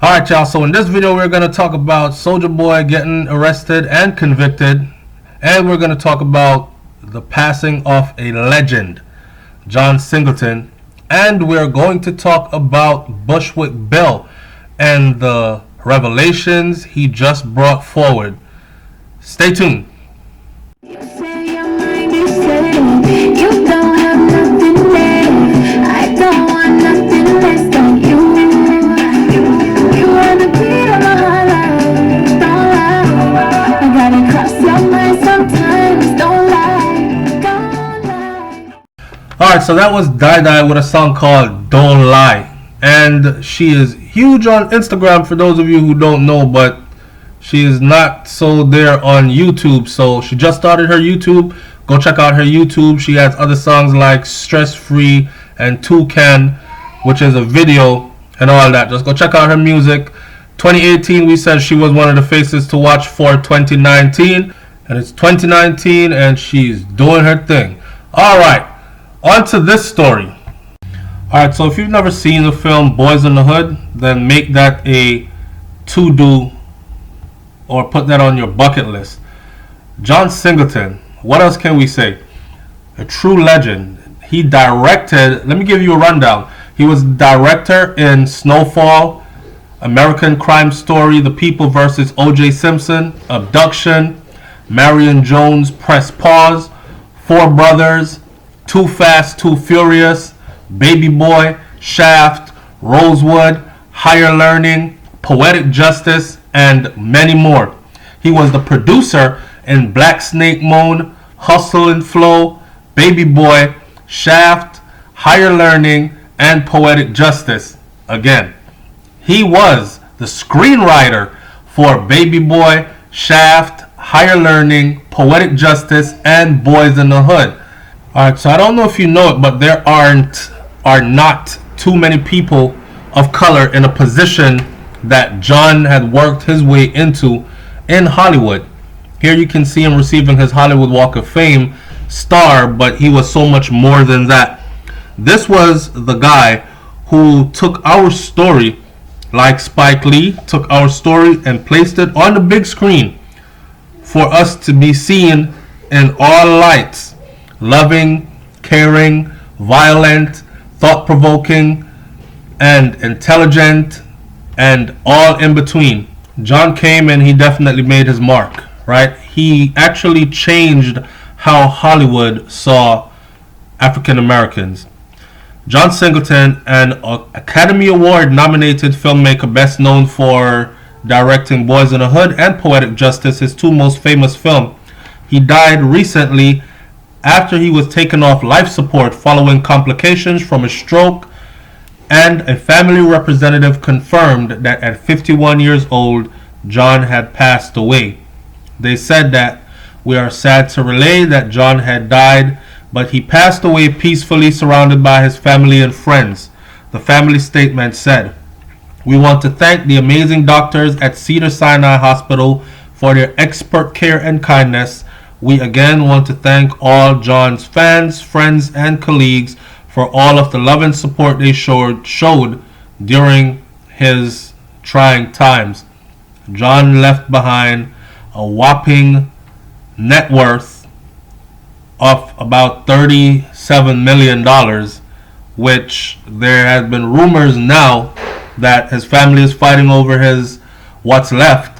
Alright, y'all, so in this video we're going to talk about Solja Boy getting arrested and convicted, and we're going to talk about the passing of a legend, John Singleton, and we're going to talk about Bushwick Bill and the revelations he just brought forward. Stay tuned. Alright, so that was Doe with a song called Doe Lie. And she is huge on Instagram for those of you who don't know, but she is not so there on YouTube. So she just started her YouTube. Go check out her YouTube. She has other songs like Stress Free and Toucan, which is a video and all that. Just go check out her music. 2018, we said she was one of the faces to watch for 2019. And it's 2019 and she's doing her thing. Alright. On to this story. Alright, so if you've never seen the film Boys in the Hood, then make that a to-do or put that on your bucket list. John Singleton, what else can we say? A true legend. He directed, let me give you a rundown. He was director in Snowfall, American Crime Story, The People vs. O.J. Simpson, Abduction, Marion Jones, Press Pause, Four Brothers, Too Fast, Too Furious, Baby Boy, Shaft, Rosewood, Higher Learning, Poetic Justice, and many more. He was the producer in Black Snake Moan, Hustle and Flow, Baby Boy, Shaft, Higher Learning, and Poetic Justice. Again, he was the screenwriter for Baby Boy, Shaft, Higher Learning, Poetic Justice, and Boys in the Hood. Alright, so I don't know if you know it, but there are not too many people of color in a position that John had worked his way into in Hollywood. Here you can see him receiving his Hollywood Walk of Fame star, but he was so much more than that. This was the guy who took our story, like Spike Lee, took our story and placed it on the big screen for us to be seen in all lights. Loving, caring, violent, thought-provoking, and intelligent, and all in between. John came and he definitely made his mark, right? He actually changed how Hollywood saw African Americans. John Singleton, an Academy Award nominated filmmaker best known for directing Boys in the Hood and Poetic Justice, his two most famous films. He died recently after he was taken off life support following complications from a stroke, and a family representative confirmed that at 51 years old, John had passed away. They said that we are sad to relay that John had died, but he passed away peacefully surrounded by his family and friends. The family statement said, "We want to thank the amazing doctors at Cedars-Sinai Hospital for their expert care and kindness. We again want to thank all John's fans, friends, and colleagues for all of the love and support they showed during his trying times." John left behind a whopping net worth of about $37 million, which there has been rumors now that his family is fighting over his what's left.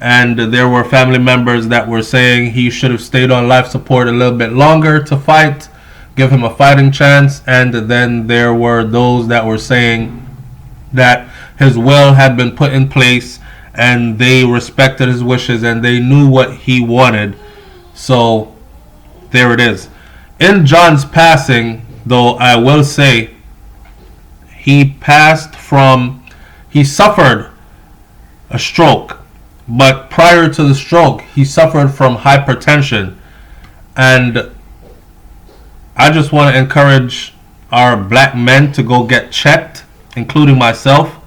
And there were family members that were saying he should have stayed on life support a little bit longer to fight, give him a fighting chance. And then there were those that were saying that his will had been put in place and they respected his wishes and they knew what he wanted. So there it is. In John's passing, though, I will say he suffered a stroke. But prior to the stroke, he suffered from hypertension. And I just want to encourage our black men to go get checked, including myself,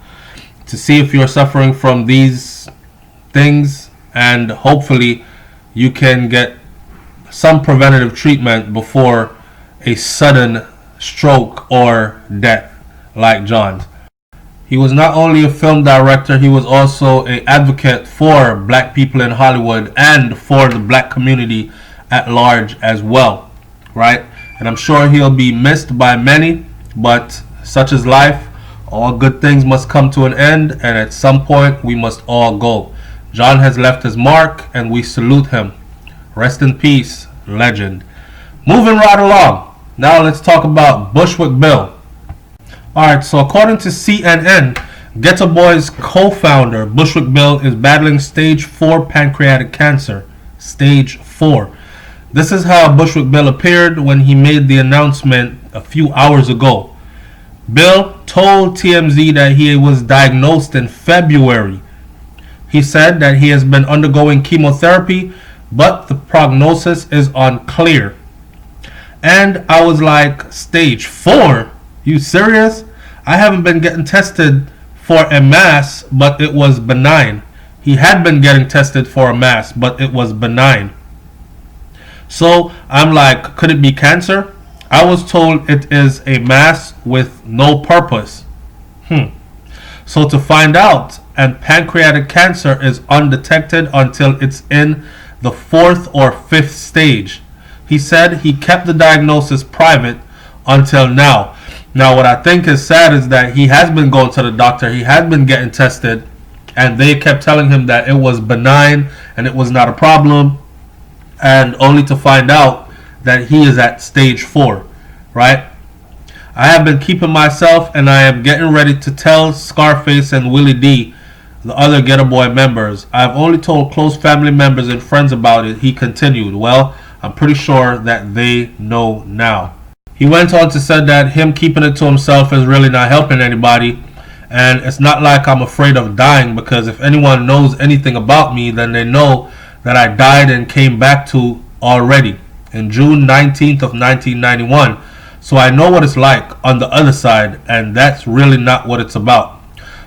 to see if you're suffering from these things. And hopefully you can get some preventative treatment before a sudden stroke or death like John's. He was not only a film director, he was also an advocate for black people in Hollywood and for the black community at large as well, right? And I'm sure he'll be missed by many, but such is life. All good things must come to an end, and at some point we must all go. John has left his mark, and we salute him. Rest in peace, legend. Moving right along. Now let's talk about Bushwick Bill. Alright, so according to CNN, Geto Boy's co-founder, Bushwick Bill, is battling stage 4 pancreatic cancer. Stage 4. This is how Bushwick Bill appeared when he made the announcement a few hours ago. Bill told TMZ that he was diagnosed in February. He said that he has been undergoing chemotherapy, but the prognosis is unclear. And I was like, stage 4? You serious? I haven't been getting tested for a mass, but it was benign. He had been getting tested for a mass, but it was benign. So I'm like, could it be cancer? I was told it is a mass with no purpose. So to find out, and pancreatic cancer is undetected until it's in the 4th or 5th stage. He said he kept the diagnosis private until now. Now what I think is sad is that he has been going to the doctor, he has been getting tested, and they kept telling him that it was benign and it was not a problem, and only to find out that he is at stage 4, right? I have been keeping myself, and I am getting ready to tell Scarface and Willie D, the other Geto Boy members. I have only told close family members and friends about it, he continued. Well, I'm pretty sure that they know now. He went on to say that him keeping it to himself is really not helping anybody, and it's not like I'm afraid of dying, because if anyone knows anything about me, then they know that I died and came back to already in June 19th of 1991. So I know what it's like on the other side, and that's really not what it's about.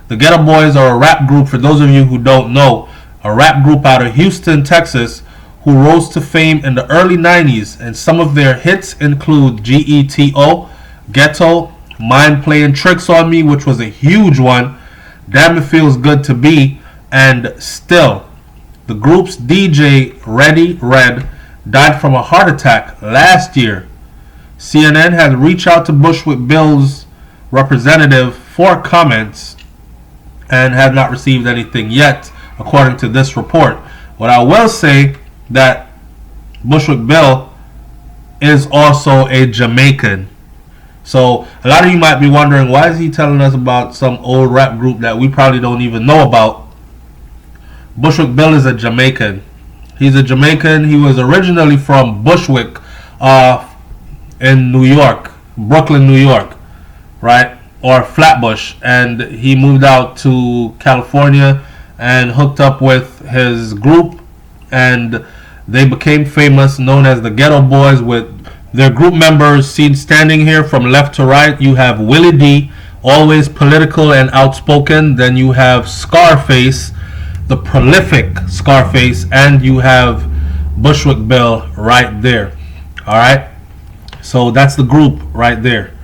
The Geto Boys are a rap group, for those of you who don't know, a rap group out of Houston, Texas, who rose to fame in the early 90s, and some of their hits include GETO, Ghetto, Mind Playing Tricks on Me, which was a huge one, Damn It Feels Good to Be, and Still. The group's DJ, Reddy Red, died from a heart attack last year. CNN has reached out to Bushwick Bill's representative for comments and have not received anything yet, according to this report. What I will say, that Bushwick Bill is also a Jamaican. So a lot of you might be wondering, why is he telling us about some old rap group that we probably don't even know about? Bushwick Bill is a Jamaican. He's a Jamaican. He was originally from Bushwick in New York, Brooklyn, New York, right? Or Flatbush. And he moved out to California and hooked up with his group, and they became famous, known as the Geto Boys, with their group members seen standing here from left to right. You have Willie D, always political and outspoken. Then you have Scarface, the prolific Scarface, and you have Bushwick Bill right there. Alright, so that's the group right there.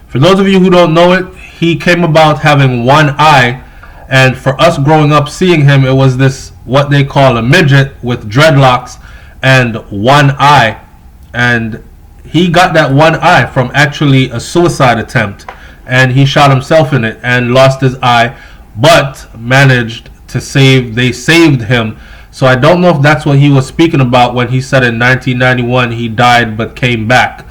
For those of you who don't know it, he came about having one eye, and for us growing up seeing him, it was this, what they call a midget with dreadlocks and one eye. And he got that one eye from actually a suicide attempt, and he shot himself in it and lost his eye, but managed to they saved him. So I don't know if that's what he was speaking about when he said in 1991 he died but came back.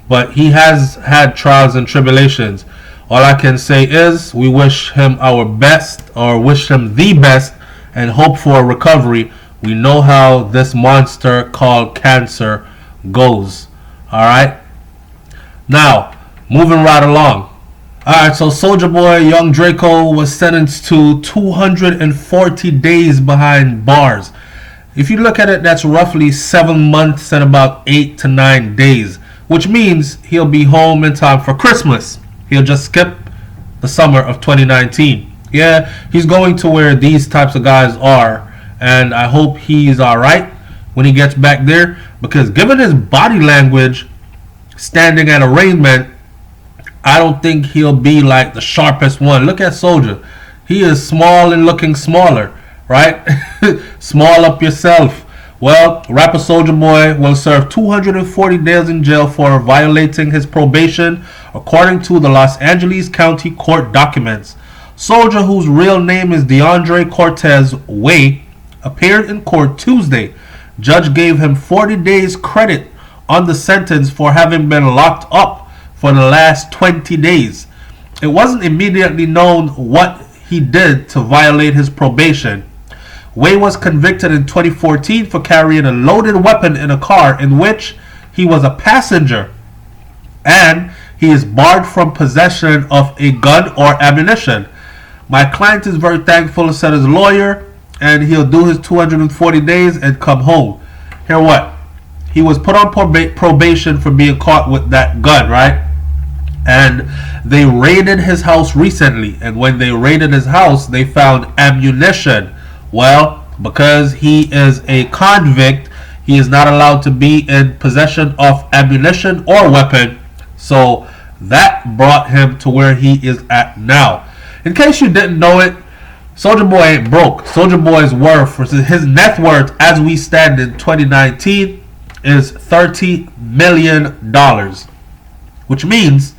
But he has had trials and tribulations. All I can say is we wish him our best, or wish him the best, and hope for a recovery. We know how this monster called cancer goes. Alright? Now, moving right along. Alright, so Solja Boy, Young Draco, was sentenced to 240 days behind bars. If you look at it, that's roughly 7 months and about 8 to 9 days, which means he'll be home in time for Christmas. He'll just skip the summer of 2019. Yeah, he's going to where these types of guys are, and I hope he's alright when he gets back there, because given his body language standing at arraignment, I don't think he'll be like the sharpest one. Look at Soulja. He is small and looking smaller, right? Small up yourself. Well, rapper Solja Boy will serve 240 days in jail for violating his probation, according to the Los Angeles County Court documents. Soulja, whose real name is DeAndre Cortez Way, appeared in court Tuesday. Judge gave him 40 days credit on the sentence for having been locked up for the last 20 days. It wasn't immediately known what he did to violate his probation. Way was convicted in 2014 for carrying a loaded weapon in a car in which he was a passenger, and he is barred from possession of a gun or ammunition. My client is very thankful, said his lawyer, and he'll do his 240 days and come home. Hear what? He was put on probation for being caught with that gun, right? And they raided his house recently, and when they raided his house, they found ammunition. Well, because he is a convict, he is not allowed to be in possession of ammunition or weapon. So that brought him to where he is at now. In case you didn't know it, Soulja Boy ain't broke. Soulja Boy's worth, his net worth as we stand in 2019, is $30 million. Which means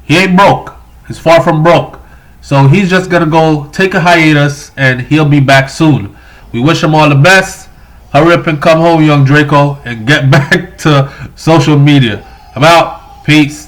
he ain't broke. He's far from broke. So he's just going to go take a hiatus and he'll be back soon. We wish him all the best. Hurry up and come home, young Draco, and get back to social media. I'm out. Peace.